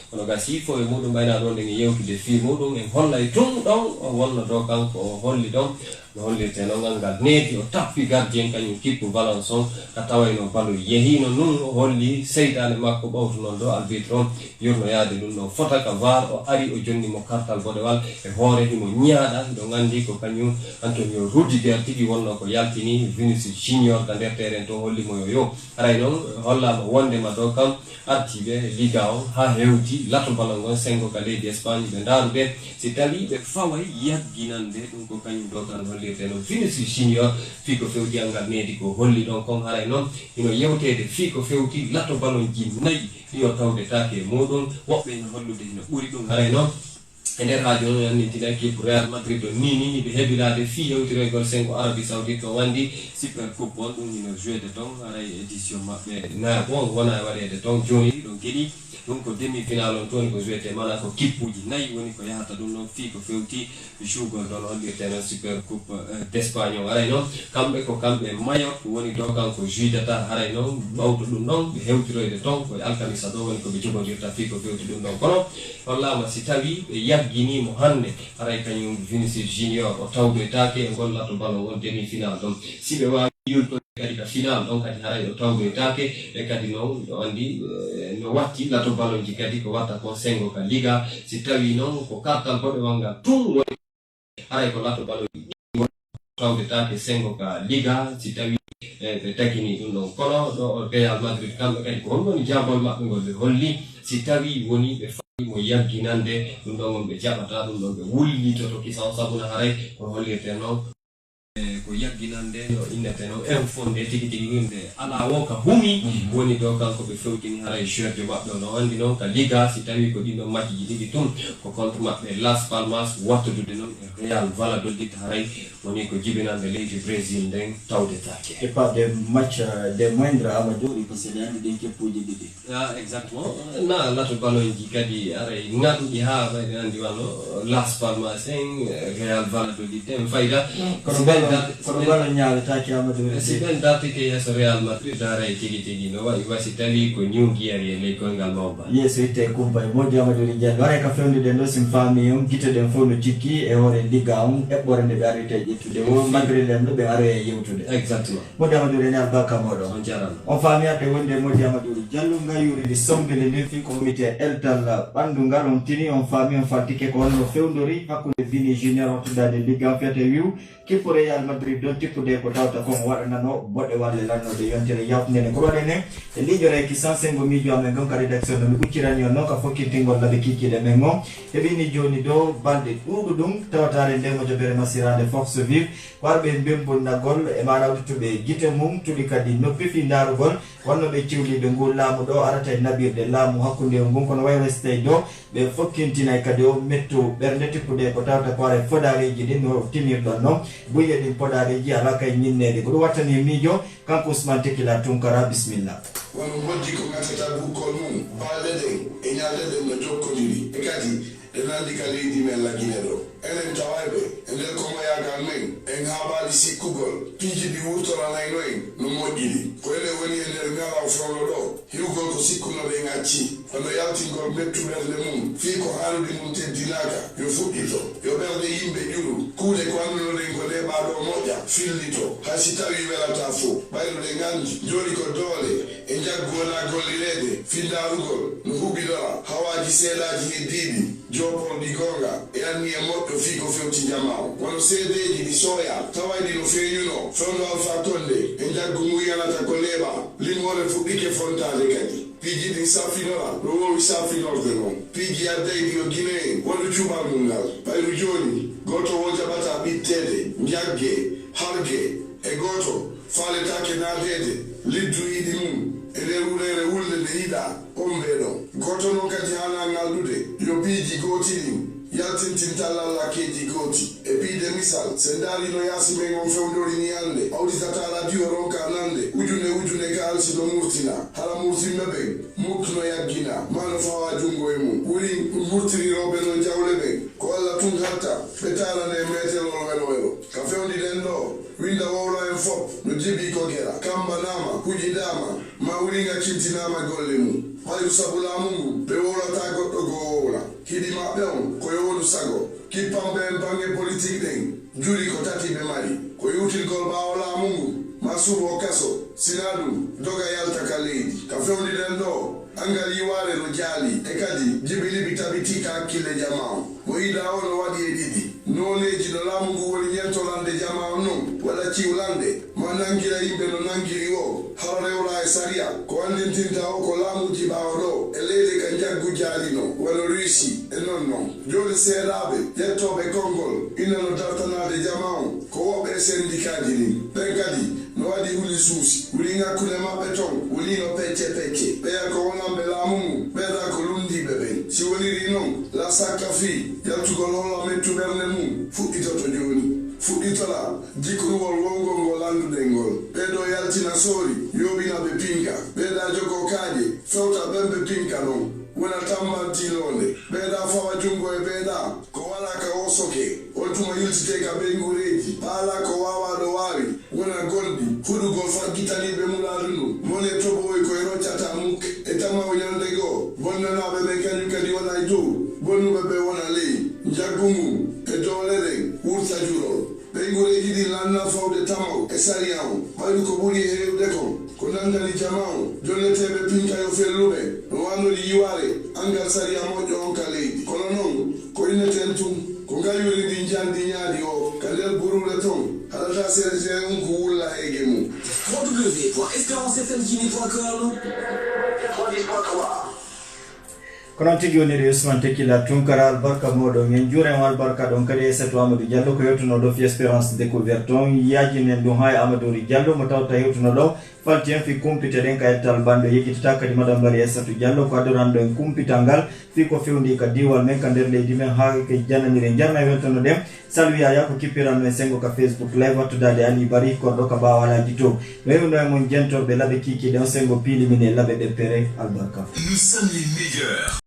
kono gasi fo e muɗum ɓayna ɗon ɗen yewtude fi muɗum en hollay tun ɗon o wonno ɗo kanko o holli ɗon no hollirte noon ngal needi o tappi gardien kañum kippu Valence on ka tawayno balu yehino nun o holli seytane makko ɓawtu noon ɗo arbitre on yurno yaade ɗum ɗon fota ka var o ari o jonni mo kartal boɗewal e hoore himo ñaaɗa ɗo gandi ko kañum Antonio Rudiger tigi wonno ko yaltini Vinicius Junior ka nder terrain to hollimo yo haray noon hollama wondema ɗo kam artiɓe Liga on ha hewti lato ballon on sengo ka leydi Espagne ɓe ndarude si tawi ɓe faway yagginande ɗum ko kañum ɗo tan hollirte noon Vinicius Junior fi ko fewti angal needi ko holli ɗon kon haray noon ino yewtede fi ko fewti lato ballon ji 4 ɗiyo tawdetake muɗum woɓɓe no hollude no ɓuuri ɗum haray noon e nder radio noon annitina équipe Real Madrid o nini ɓe heɓirade fi yewtiroygol sengo Arabie Saoudite o wandi super coupe on ɗum ino jouede ton haray édition maɓɓe na bon wona waɗede ton joni ɗon gueɗi ɗum ko demi final on toon ko jouete mana ko kippuji 4 woni ko yahata ɗum ɗon fi ko fewti jougol ɗon hollirte noon super coupe d'Espagne o haray noon kamɓe ko kamɓe Mayotte woni ɗo kanko juidata haray noon ɓawto ɗum ɗon ɓe hewtiroyde ton koye alkamisa ɗo woni koɓe jogodirta fi ko fewti ɗum ɗon kono hollama si tawi ɓe yagginimo hande haray kañum Vinicius Junior o tawdoytake e ngol lato ballon on demi final ɗon si ɓe wawi yulto kadi ka final ɗon kadi haray o tawdoytake e kadi noon ɗo andi no watti lato ballon ji kadi ko watta ko sengo ka Liga si tawi noon ko kartal boɗewal ngal tun woni haray ko lato ballon ji tawdetake sengo ka Liga si tawi ɓe tagini ɗum ɗon kono ɗo Real Madrid kamɓe kadi ko honɗon jabol maɓɓe ngol ɓe holli si tawi woni ɓe mo yagginande ɗum ɗon on ɓe jaɓata ɗum ɗon ɓe wullitoto kisan sabuna haray ko hollirte noon ko yagginande no innete noon infonde tigi wimde ala wo ka humi woni ɗo kanko ɓe fewtini haray jeurde maɓɓe no andi noon ka Liga si tawi ko ɗin ɗon matchji ɗiɗi tun ko contre maɓɓe Las Palmas wattudude noon e Real Valladolid haray woni ko jibinande leydi Brésil nden tawdetake et pas des matchs des moindres Amadou parce que andi ɗen keppuji ɗiɗi exactement na lato ballon ji kadi aray ngaɗuɗi ha ɓayde andi wanno Las Palmas en Real Valladolid en fayda kono ballon ñawetake Amadou si ɓen dartike yesso Real Madrid haray tigi no wayi wasi tawi ko ñuguiyari e ley koyngal mawba yesso itte kumpa e moƴƴi Amadou Diallo waray ka fewnude ɗo sim famille on guite ɗen fof no cikki e hoore Liga on eɓɓore nde ɓe arite ƴettude o Madrid en ɗo ɓe aro e yewtude exactement moƴƴi Amadou Rene Albaka moɗon on jarama on faami arde wonde moƴƴi Amadou Diallo ngayuride sombele nden fi ko wiyete eltal ɓandu ngal on tini on faami on faltike ko honno fewdori hakkude Vini Junior hottudade Liga fiyete wiw kippore Real Madrid don tippude ko tawta ko waɗanano boɗɗe walle lannoɗe yontere yawtnene ko waɗene e liƴore ki sansengo miijo amen gon ka rédaction no mi ɓuccirani on noon ka fokkitingol laɓe kikiɗe men o heɓini joni dow balɗe ɗuɗuɗum tawatare nde mo jobere masirade force vive warɓe mbembonnagol e mana wuttuɓe guite mum tuɗi kadi noppi fi darugol wonno ɓe ciwliɓe ngu laamu ɗo arata e naɓirɗe laamu hakkude ngun kono way westey dow ɓe fokkintinay kadi o mettu ɓernde tippuɗe ko tawta ko ara fodareji ɗin no timirɗon noon buye ɗin podareji ala kay ñinnede ko ɗum wattani miijo kanko Ousmane Tekila Tunkara bisimilla wono moddi ko gatata bukkol mum balɗe ɗen e ñalɗe ɗen no jokkodiri e kadi ɗe nandi ka leydi men lagine ɗo enen tawayɓe e nder komoyagal men en haɓali sikkugol piiji ɗi wurtoranayno en no moƴƴiɗi ko ene woni e nder ngalaw fewlo ɗo hiwgol ko sikkunoɗen acci hono yaltingol mettu ɓerde mum fii ko haanude mum teddinaka yo fuɗɗito yo ɓerde yimɓe ƴuru kuuɗe ko andunoɗen ko neɓaɗo moƴƴa fillito hay si tawi welata fof ɓayruɗe gandi joni ko doole e jaggu wona gollirede findarugol no huɓidora hawaji seeɗaji heddiɗi joporɗi gonga e anni e moƴƴo fii ko fewti jama o wono seedeji ɗi soya tawayɗi no feeñuno fewno alpha konde e jaggu muyanata ko leeɓa limore fuɗɗike fontade kadi piiji ɗin safinora no wowi safinorde noon piiji addayɗi yo guinée wonno cuɓal mum ngal ɓayru joni goto wo jaɓata ɓittede jagge harge e goto faletake naadede liddu yiɗi mum e nder wurere wulde nde yiɗa on ɓeɗo goto noon kadi hana ngaldude yo piiji gotiɗin yaltintintallallakkeji gooti e piide misal se darino yaasi men on fewdorini hande awditata radio ronka nande ujune ka alsi no murtina hala murtinɓe ɓen mukno yaggina mano fawa jungo e mum ɓuri murtiriroɓe no jawle ɓen ko allah tun hatta ɓe tarane metelol welowelo ka fewdiɗen ɗo winda wowlo en fop no jeeɓi ko gera kamba nama huƴidama ma wuringa cintinama golle mum ɓayru sabu laamu ngu ɓe wowlata goɗɗo go wowla hiɗi maɓɓe on koye wonu sago kippamɓe en bange politique ɗen juri ko tati ɓe mari ko yewtirgol ɓawo laamu ngu ma suɓo kaso sina ɗum doga yalta ka leydi ka fewniɗen ɗo angal yiware no jaali e kadi jibiliɓi tabitika hakkille jama o mo yiɗa o no waɗi e ɗiɗi noneji no laamu ngu woni ñentolande jama o non waɗa ciwlande ma nangira yimɓe no nangiri o hara rewra e saria ko andintinta o ko laamuji ɓawo ɗo e leyɗe ka jaggu jaalino wano russi e non noon joni seeɗaɓe ƴettoɓe konngol ina no dartanade jama o ko woɓɓe e syndicat ji ɗin ɓen kadi no waɗi huli suusi wuli ŋakkude maɓɓe ton wulino pecce ɓeya ko wonanɓe laamu mum ɓeeɗa ko lundiɓe ɓen si woniri noon la sakka fii yaltugol holla mettu ɓernde mum fuɗɗitoto joni fuɗɗitola jikruwol wongol ngol anduɗen ngol ɓeɗo yaltina soori yoɓina ɓe pinka ɓeeɗa jogo kaaƴe fewta ɓen ɓe pinka noon wona tammantilonde ɓeeɗa fawa jungo e ɓeeɗa ko wala ka o soke on tuma yiltite ka ɓe ngureji haala ko wawaɗo wawi wona gonɗi huɗugol faggitaniɓe mulaɗu ndu mone toɓowoy koye roccata muk e tamaw ñande goo bonnanaɓe ɓe kañum kadi wona e dow bonnuɓe ɓe wona ley jaggu mum e dowleɗen wurta jurol ɓe ngureji ɗi lanna fawde tamaw e sariya o ɓayru ko ɓuuri e hewde kon ko nandani jama o jonneteɓe pinkayo felluɓe no wannori yiware angal sariya moƴƴo on ka leydi kono noon ko inneten tun ko ngayuri ɗi jandi ñaadi o ka nder burule ton haɗata serge on ko wulla hege mum www.espérancefmjini.com kono tigi woniri Ousmane Tekila Tunkara albarka moɗon en juurema albarka ɗon kadi e Aissatou Amadou Diallo ko yewtuno ɗo fi espérance découverte on yajinen ɗum ha e Amadouri Diallo mo tawta yewtuno ɗo falti en fi kumpite ɗen ka yettal bande yekkitata kadi madame Bari Aissatou Diallo ko addoranɗo en kumpital ngal fi ko fewndi ka diwal men ka nder leydi men ha ke jananire jarna weltono ɗen salwiyaya ko kippiran men sengo ka Facebook live wattudade Ali Bari korɗo ka bawalaji to rewno e mon jentorɓe laaɓe kikiɗe on sengo piili min e laaɓe ɗeppere albarka. Nous sommes les meilleurs.